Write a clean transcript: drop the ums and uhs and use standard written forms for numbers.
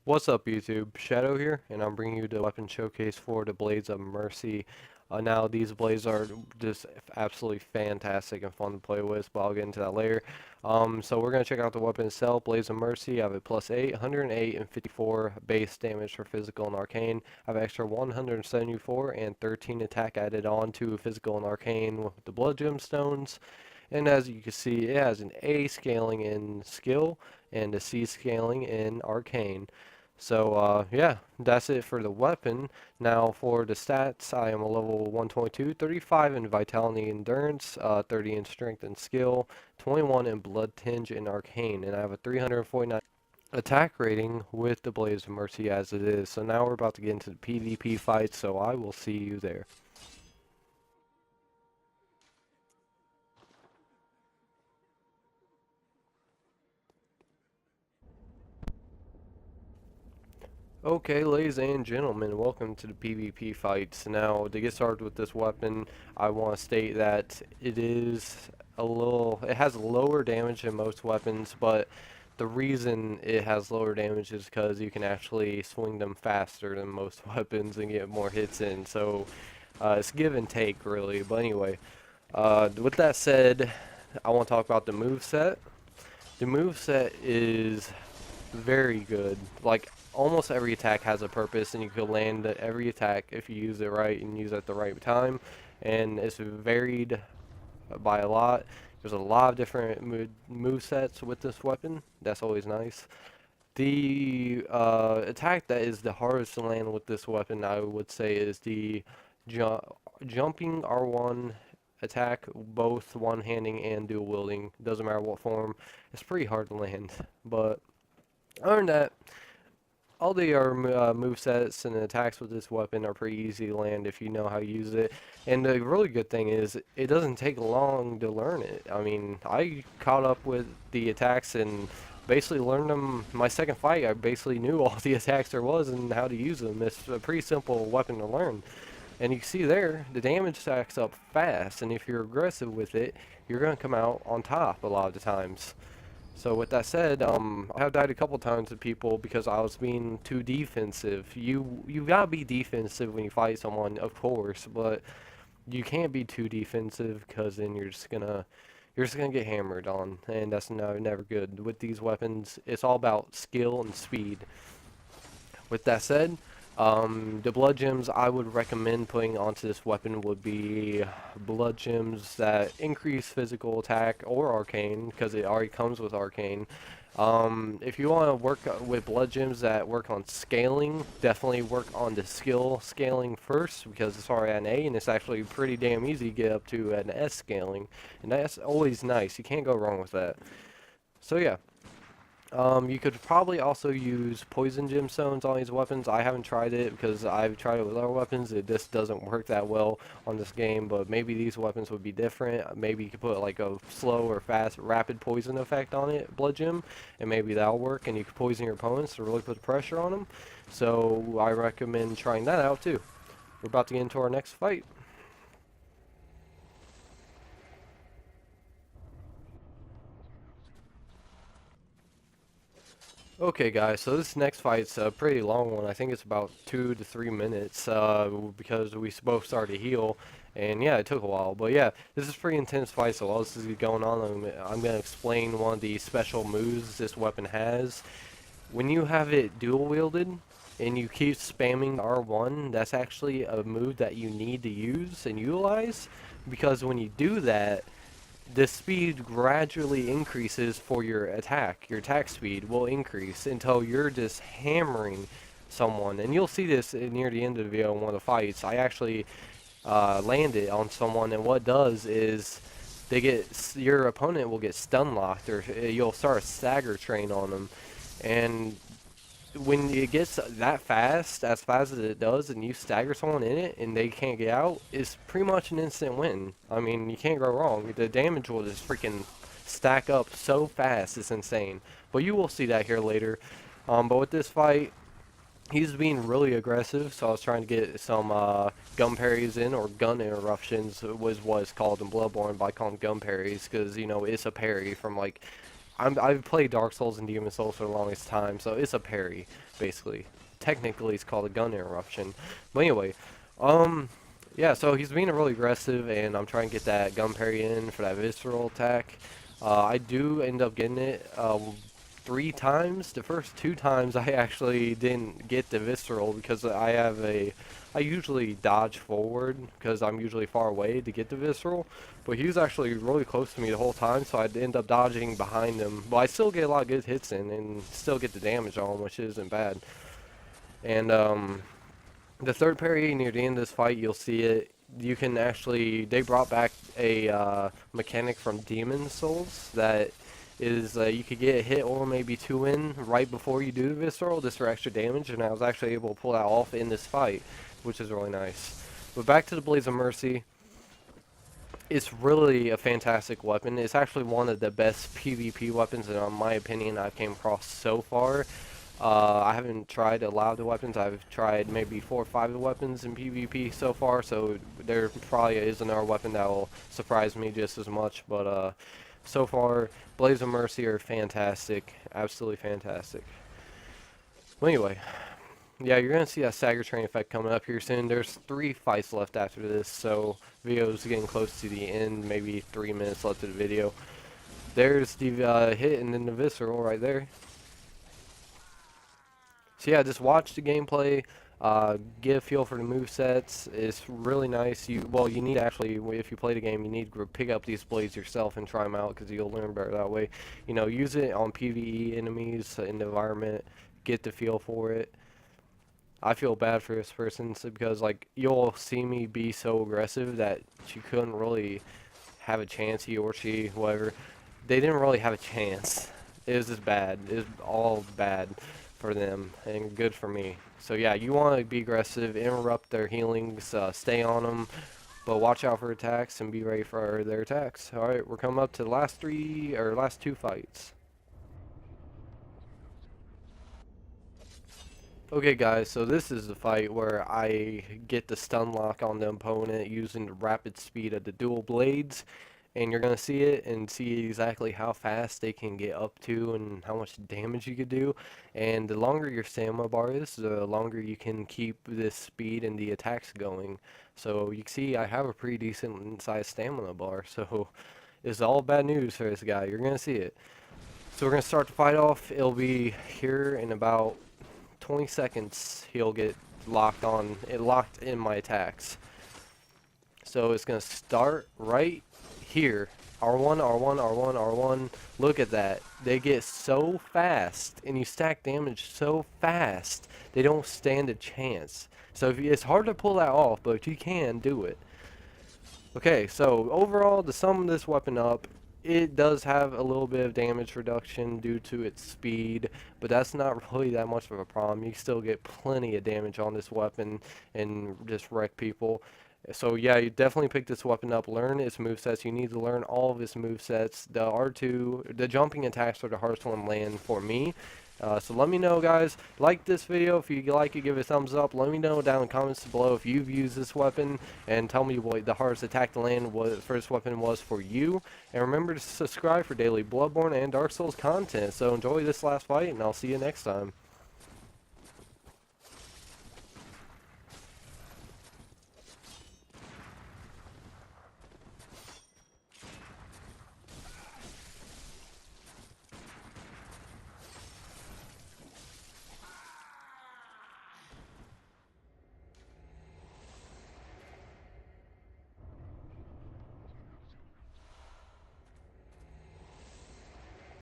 What's up YouTube? Shadow here, and I'm bringing you the weapon showcase for the Blades of Mercy. Now these blades are just absolutely fantastic and fun to play with, but I'll get into that later. So we're going to check out the weapon itself. Blades of Mercy, I have a plus 8, 108, and 54 base damage for physical and arcane. I have extra 174 and 13 attack added on to physical and arcane with the blood gemstones. And as you can see, it has an A scaling in skill and a C scaling in arcane. So yeah, that's it for the weapon. Now for the stats, I am a level 122, 35 in vitality and endurance, 30 in strength and skill, 21 in blood tinge and arcane, and I have a 349 attack rating with the Blades of Mercy as it is. So now we're about to get into the PvP fight, so I will see you there. Okay, ladies and gentlemen, welcome to the PvP fights. Now, to get started with this weapon, I want to state that it has lower damage than most weapons, but the reason it has lower damage is because you can actually swing them faster than most weapons and get more hits in. So, it's give and take, really. But anyway, with that said, I want to talk about the move set. The move set is very good. Like almost every attack has a purpose, and you can land every attack if you use it right and use it at the right time. And it's varied by a lot. There's a lot of different move sets with this weapon. That's always nice. The attack that is the hardest to land with this weapon, I would say, is the ju jumping R1 attack, both one-handing and dual wielding. Doesn't matter what form. It's pretty hard to land, but other than that, all the move sets and attacks with this weapon are pretty easy to land if you know how to use it. And the really good thing is, it doesn't take long to learn it. I mean, I caught up with the attacks and basically learned them. My second fight, I basically knew all the attacks there was and how to use them. It's a pretty simple weapon to learn. And you can see there, the damage stacks up fast, and if you're aggressive with it, you're going to come out on top a lot of the times. So with that said, I have died a couple times to people because I was being too defensive. You gotta be defensive when you fight someone, of course, but you can't be too defensive because then you're just gonna get hammered on, and that's never good. With these weapons, it's all about skill and speed. With that said, the blood gems I would recommend putting onto this weapon would be blood gems that increase physical attack or arcane, because it already comes with arcane. If you want to work with blood gems that work on scaling, definitely work on the skill scaling first, because it's already at an A, and it's actually pretty damn easy to get up to an S scaling, and that's always nice. You can't go wrong with that. So yeah. You could probably also use poison gemstones on these weapons. I haven't tried it because I've tried it with other weapons. It just doesn't work that well on this game, but maybe these weapons would be different. Maybe you could put like a slow or fast, rapid poison effect on it, blood gem, and maybe that'll work, and you could poison your opponents to really put the pressure on them. So I recommend trying that out too. We're about to get into our next fight. Okay, guys, so this next fight's a pretty long one. I think it's about 2 to 3 minutes because we both started to heal, and yeah, it took a while. But yeah, this is a pretty intense fight, so while this is going on, I'm going to explain one of the special moves this weapon has. When you have it dual wielded and you keep spamming R1, that's actually a move that you need to use and utilize, because when you do that, the speed gradually increases for your attack. Your attack speed will increase until you're just hammering someone. And you'll see this near the end of the video in one of the fights. I actually landed on someone, and what it does is your opponent will get stun locked, or you'll start a stagger train on them. And when it gets that fast, as fast as it does, and you stagger someone in it and they can't get out, it's pretty much an instant win. I mean, you can't go wrong. The damage will just freaking stack up so fast, it's insane. But you will see that here later. But with this fight, he's being really aggressive, so I was trying to get some gun parries in, or gun interruptions was what it's called in Bloodborne, by calling gun parries, because, you know, it's a parry from, like, I've played Dark Souls and Demon Souls for the longest time, so it's a parry, basically. Technically, it's called a gun interruption. But anyway, um, yeah, so he's being really aggressive, and I'm trying to get that gun parry in for that visceral attack. I do end up getting it 3 times. The first 2 times I actually didn't get the visceral because I usually dodge forward because I'm usually far away to get the visceral. But he was actually really close to me the whole time, so I'd end up dodging behind him. But I still get a lot of good hits in and still get the damage on him, which isn't bad. And the third parry near the end of this fight, you'll see it. You can actually, they brought back a mechanic from Demon Souls that is you could get a hit or maybe 2 in right before you do the visceral, just for extra damage, and I was actually able to pull that off in this fight, which is really nice. But back to the Blades of Mercy. It's really a fantastic weapon. It's actually one of the best PvP weapons, in my opinion, I've came across so far. I haven't tried a lot of the weapons. I've tried maybe 4 or 5 of the weapons in PvP so far, so there probably is another weapon that will surprise me just as much. But so far, Blades of Mercy are fantastic. Absolutely fantastic. Well, anyway, yeah, you're going to see that stagger train effect coming up here soon. There's 3 fights left after this, so video's getting close to the end, maybe 3 minutes left of the video. There's the hit and then the visceral right there. So yeah, just watch the gameplay, get a feel for the movesets. It's really nice. You need actually, if you play the game, you need to pick up these blades yourself and try them out because you'll learn better that way. You know, use it on PvE enemies in the environment, get the feel for it. I feel bad for this person because like you'll see me be so aggressive that she couldn't really have a chance, he or she, whatever. They didn't really have a chance. It was just bad. It was all bad for them and good for me. So yeah, you want to be aggressive, interrupt their healings, stay on them, but watch out for attacks and be ready for their attacks. All right, we're coming up to the last 2 fights. Okay guys, so this is the fight where I get the stun lock on the opponent using the rapid speed of the dual blades, and you're going to see it and see exactly how fast they can get up to and how much damage you could do. And the longer your stamina bar is, the longer you can keep this speed and the attacks going. So you can see I have a pretty decent sized stamina bar, so it's all bad news for this guy. You're going to see it. So we're going to start the fight off. It'll be here in about 20 seconds. He'll get locked in my attacks. So it's going to start right here. R1, R1, R1, R1. Look at that. They get so fast, and you stack damage so fast, they don't stand a chance. So it's hard to pull that off, but you can do it. Okay, so overall, to sum this weapon up, it does have a little bit of damage reduction due to its speed, but that's not really that much of a problem. You still get plenty of damage on this weapon and just wreck people. So yeah, you definitely pick this weapon up, learn its movesets. You need to learn all of its movesets. The R2, the jumping attacks are the hardest one to land for me. So let me know, guys. Like this video. If you like it, give it a thumbs up. Let me know down in the comments below if you've used this weapon, and tell me what the hardest attack to land what the first weapon was for you. And remember to subscribe for daily Bloodborne and Dark Souls content. So enjoy this last fight, and I'll see you next time.